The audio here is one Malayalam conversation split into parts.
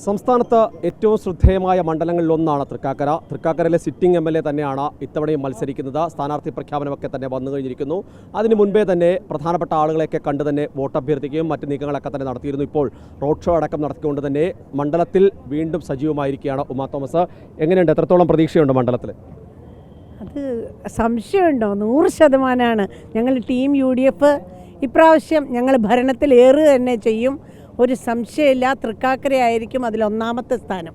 സംസ്ഥാനത്ത് ഏറ്റവും ശ്രദ്ധേയമായ മണ്ഡലങ്ങളിലൊന്നാണ് തൃക്കാക്കര. തൃക്കാക്കരയിലെ സിറ്റിംഗ് MLA തന്നെയാണ് ഇത്തവണയും മത്സരിക്കുന്നത്. സ്ഥാനാർത്ഥി പ്രഖ്യാപനമൊക്കെ തന്നെ വന്നു കഴിഞ്ഞിരിക്കുന്നു. അതിനു മുൻപേ തന്നെ പ്രധാനപ്പെട്ട ആളുകളെയൊക്കെ കണ്ട് തന്നെ വോട്ട് അഭ്യർത്ഥിക്കുകയും മറ്റ് നീക്കങ്ങളൊക്കെ തന്നെ നടത്തിയിരുന്നു. ഇപ്പോൾ റോഡ് ഷോ അടക്കം നടത്തിക്കൊണ്ട് തന്നെ മണ്ഡലത്തിൽ വീണ്ടും സജീവമായിരിക്കുകയാണ് ഉമാ തോമസ്. എങ്ങനെയുണ്ട്, എത്രത്തോളം പ്രതീക്ഷയുണ്ട് മണ്ഡലത്തിൽ? അത് സംശയമുണ്ടോ? 100%. ഞങ്ങൾ ടീം UDF ഇപ്രാവശ്യം ഞങ്ങൾ ഭരണത്തിലേറുക തന്നെ ചെയ്യും. ഒരു സംശയമില്ല, തൃക്കാക്കരയായിരിക്കും അതിലൊന്നാമത്തെ സ്ഥാനം.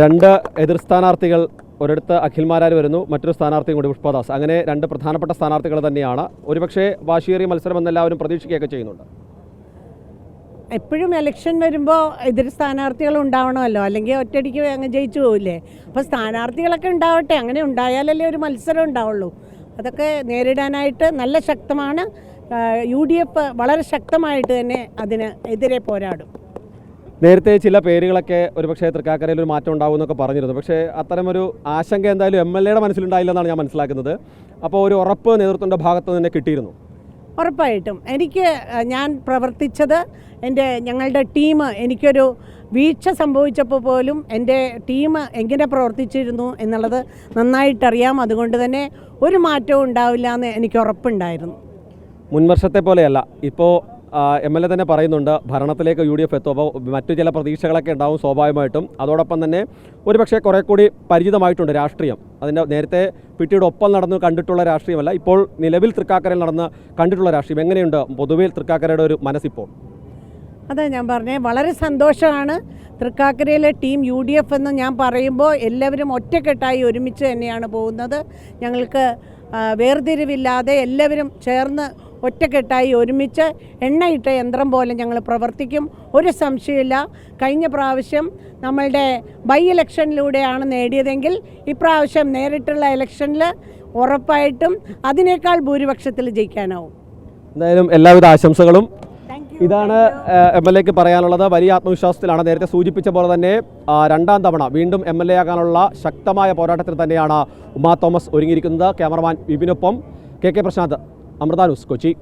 രണ്ട് എതിർ സ്ഥാനാർത്ഥികൾ, ഒരിടത്ത് അഖിൽമാരാർ വരുന്നു, മറ്റൊരു സ്ഥാനാർത്ഥിയും കൂടി പുഷ്പദാസ്. അങ്ങനെ രണ്ട് പ്രധാനപ്പെട്ട സ്ഥാനാർത്ഥികൾ തന്നെയാണ്. ഒരുപക്ഷെ വാശിയേറിയ മത്സരം എല്ലാവരും പ്രതീക്ഷിക്കുകയൊക്കെ ചെയ്യുന്നുണ്ട്. എപ്പോഴും ഇലക്ഷൻ വരുമ്പോൾ എതിർ സ്ഥാനാർത്ഥികൾ ഉണ്ടാവണമല്ലോ, അല്ലെങ്കിൽ ഒറ്റയടിക്ക് അങ്ങ് ജയിച്ചു പോവില്ലേ. അപ്പോൾ സ്ഥാനാർത്ഥികളൊക്കെ ഉണ്ടാവട്ടെ, അങ്ങനെ ഉണ്ടായാലല്ലേ ഒരു മത്സരം ഉണ്ടാവുള്ളൂ. അതൊക്കെ നേരിടാനായിട്ട് നല്ല ശക്തമാണ്. UDF വളരെ ശക്തമായിട്ട് തന്നെ അതിന് എതിരെ പോരാടും. നേരത്തെ ചില പേരുകളൊക്കെ ഒരുപക്ഷെ തൃക്കാക്കരയിൽ ഒരു മാറ്റം ഉണ്ടാവും എന്നൊക്കെ പറഞ്ഞിരുന്നു. പക്ഷേ അത്തരമൊരു ആശങ്ക എന്തായാലും MLAയുടെ മനസ്സിലുണ്ടായില്ലെന്നാണ് ഞാൻ മനസ്സിലാക്കുന്നത്. അപ്പോൾ ഒരു ഉറപ്പ് നേതൃത്വത്തിൻ്റെ ഭാഗത്ത് തന്നെ കിട്ടിയിരുന്നു. ഉറപ്പായിട്ടും ഞാൻ പ്രവർത്തിച്ചത് ഞങ്ങളുടെ ടീം എനിക്കൊരു വീഴ്ച സംഭവിച്ചപ്പോൾ പോലും എൻ്റെ ടീം എങ്ങനെ പ്രവർത്തിച്ചിരുന്നു എന്നുള്ളത് നന്നായിട്ടറിയാം. അതുകൊണ്ട് തന്നെ ഒരു മാറ്റവും ഉണ്ടാവില്ല എന്ന് എനിക്ക് ഉറപ്പുണ്ടായിരുന്നു. മുൻവർഷത്തെ പോലെയല്ല, ഇപ്പോൾ MLA തന്നെ പറയുന്നുണ്ട് ഭരണത്തിലേക്ക് UDF എത്തും. അപ്പോൾ മറ്റു ചില പ്രതീക്ഷകളൊക്കെ ഉണ്ടാവും സ്വാഭാവികമായിട്ടും. അതോടൊപ്പം തന്നെ ഒരുപക്ഷെ കുറേ കൂടി പരിചിതമായിട്ടുണ്ട് രാഷ്ട്രീയം. അതിൻ്റെ നേരത്തെ പിടിയുടെ ഒപ്പം നടന്ന് കണ്ടിട്ടുള്ള രാഷ്ട്രീയമല്ല, ഇപ്പോൾ നിലവിൽ തൃക്കാക്കരയിൽ നടന്ന് കണ്ടിട്ടുള്ള രാഷ്ട്രീയം. എങ്ങനെയുണ്ട് പൊതുവെ തൃക്കാക്കരയുടെ ഒരു മനസ്സിപ്പോൾ? അതെ, ഞാൻ പറഞ്ഞേ വളരെ സന്തോഷമാണ്. തൃക്കാക്കരയിലെ ടീം UDF എന്ന് ഞാൻ പറയുമ്പോൾ എല്ലാവരും ഒറ്റക്കെട്ടായി ഒരുമിച്ച് തന്നെയാണ് പോകുന്നത്. ഞങ്ങൾക്ക് വേർതിരിവില്ലാതെ എല്ലാവരും ചേർന്ന് ഒറ്റക്കെട്ടായി ഒരുമിച്ച് എണ്ണയിട്ട യന്ത്രം പോലെ ഞങ്ങൾ പ്രവർത്തിക്കും. ഒരു സംശയമില്ല. കഴിഞ്ഞ പ്രാവശ്യം നമ്മളുടെ ബൈ ഇലക്ഷനിലൂടെയാണ് നേടിയതെങ്കിൽ ഇപ്രാവശ്യം നേരിട്ടുള്ള ഇലക്ഷനിൽ ഉറപ്പായിട്ടും അതിനേക്കാൾ ഭൂരിപക്ഷത്തിൽ ജയിക്കാനാവും. എന്തായാലും എല്ലാവിധ ആശംസകളും. ഇതാണ് MLAക്ക് പറയാനുള്ളത്. വലിയ ആത്മവിശ്വാസത്തിലാണ്. നേരത്തെ സൂചിപ്പിച്ച പോലെ തന്നെ രണ്ടാം തവണ വീണ്ടും MLA ആകാനുള്ള ശക്തമായ പോരാട്ടത്തിൽ തന്നെയാണ് ഉമാ തോമസ് ഒരുങ്ങിയിരിക്കുന്നത്. ക്യാമറമാൻ വിപിനൊപ്പം KK പ്രശാന്ത്, അമൃത ന്യൂസ്, കൊച്ചി.